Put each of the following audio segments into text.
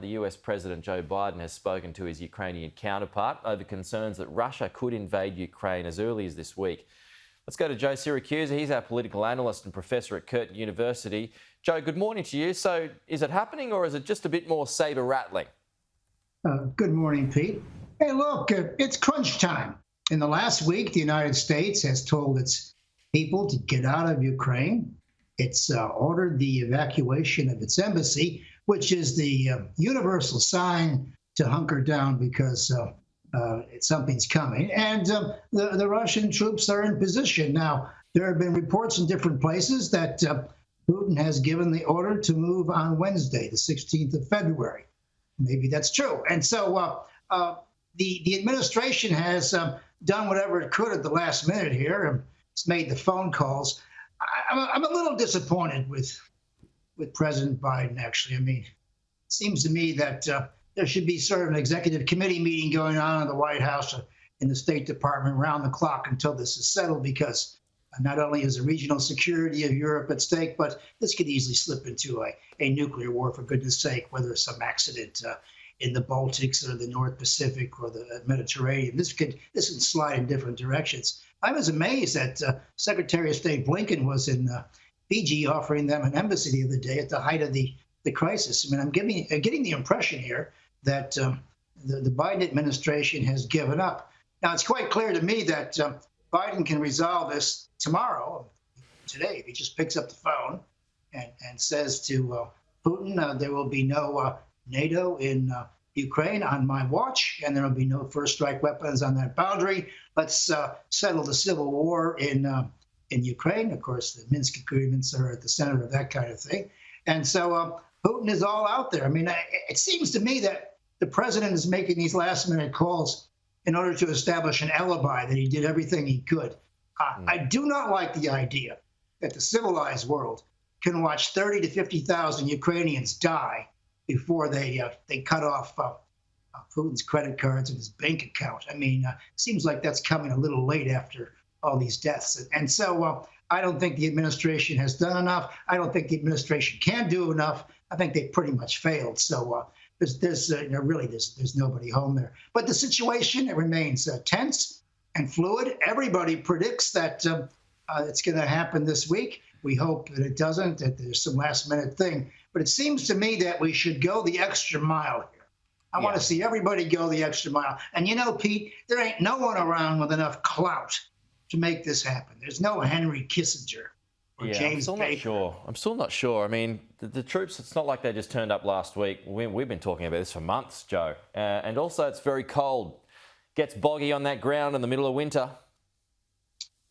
The US President Joe Biden has spoken to his Ukrainian counterpart over concerns that Russia could invade Ukraine as early as this week. Let's go to Joe Siracusa. He's our political analyst and professor at Curtin University. Joe, good morning to you. So is it happening or is it just a bit more saber rattling? Good morning, Pete. Hey, look, it's crunch time. In the last week, the United States has told its people to get out of Ukraine. It's ordered the evacuation of its embassy, which is the universal sign to hunker down because something's coming. And the Russian troops are in position. Now, there have been reports in different places that Putin has given the order to move on Wednesday, the 16th of February. Maybe that's true. And so the administration has done whatever it could at the last minute here. It's made the phone calls. I'm a little disappointed with President Biden, actually. I mean, it seems to me that there should be sort of an executive committee meeting going on in the White House or in the State Department around the clock until this is settled, because not only is the regional security of Europe at stake, but this could easily slip into a nuclear war, for goodness sake, whether it's some accident in the Baltics or the North Pacific or the Mediterranean. This can slide in different directions. I was amazed that Secretary of State Blinken was in Fiji offering them an embassy the other day at the height of the crisis. I mean, I'm getting the impression here that the Biden administration has given up. Now, it's quite clear to me that Biden can resolve this today, if he just picks up the phone and says to Putin, there will be no NATO in Ukraine on my watch, and there will be no first strike weapons on that boundary. Let's settle the civil war in Ukraine. Of course, the Minsk agreements are at the center of that kind of thing. And so Putin is all out there. I mean, it seems to me that the president is making these last-minute calls in order to establish an alibi that he did everything he could. I do not like the idea that the civilized world can watch 30 to 50,000 Ukrainians die before they cut off Putin's credit cards and his bank account. I mean, it seems like that's coming a little late after all these deaths. And so I don't think the administration has done enough. I don't think the administration can do enough. I think they pretty much failed. So there's nobody home there. But the situation, it remains tense and fluid. Everybody predicts that it's going to happen this week. We hope that it doesn't, that there's some last-minute thing. But it seems to me that we should go the extra mile here. I want to see everybody go the extra mile. And you know, Pete, there ain't no one around with enough clout to make this happen. There's no Henry Kissinger or James Baker. I'm still not sure. I mean, the troops, it's not like they just turned up last week. We've been talking about this for months, Joe. And also, it's very cold. Gets boggy on that ground in the middle of winter.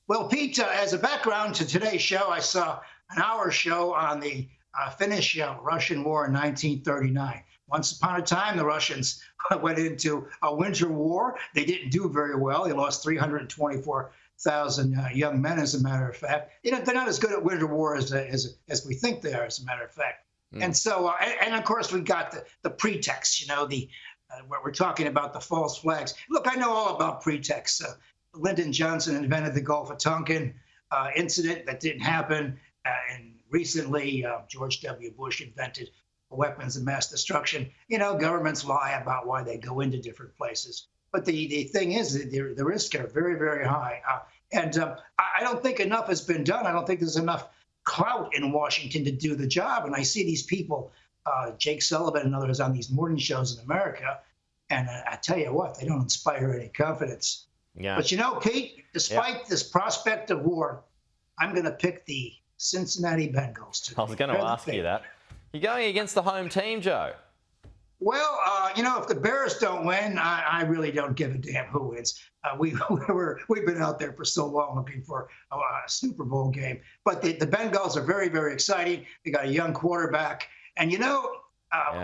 Well, Pete, as a background to today's show, I saw an hour show on the Finnish-Russian War in 1939. Once upon a time, the Russians went into a winter war. They didn't do very well. They lost 324,000 young men, as a matter of fact. You know, they're not as good at winter war as we think they are, as a matter of fact. And so, and of course, we got the pretext, you know, where we're talking about the false flags. Look, I know all about pretexts. Lyndon Johnson invented the Gulf of Tonkin incident that didn't happen. And recently, George W. Bush invented weapons of mass destruction. You know, governments lie about why they go into different places. But the thing is, the risks are very, very high. And I don't think enough has been done. I don't think there's enough clout in Washington to do the job. And I see these people, Jake Sullivan and others, on these morning shows in America. And I tell you what, they don't inspire any confidence. Yeah. But you know, Pete, despite this prospect of war, I'm going to pick the Cincinnati Bengals today. I was going to ask you that. You're going against the home team, Joe. Well, you know, if the Bears don't win, I really don't give a damn who wins. We've been out there for so long looking for a Super Bowl game. But the Bengals are very, very exciting. They got a young quarterback. And, you know,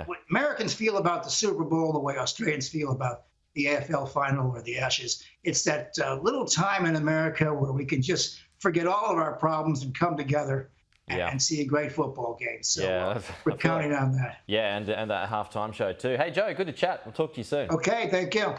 what Americans feel about the Super Bowl the way Australians feel about the AFL final or the Ashes. It's that little time in America where we can just forget all of our problems and come together and see a great football game. So we're counting on that. Yeah, and that halftime show too. Hey, Joe, good to chat. We'll talk to you soon. Okay, thank you.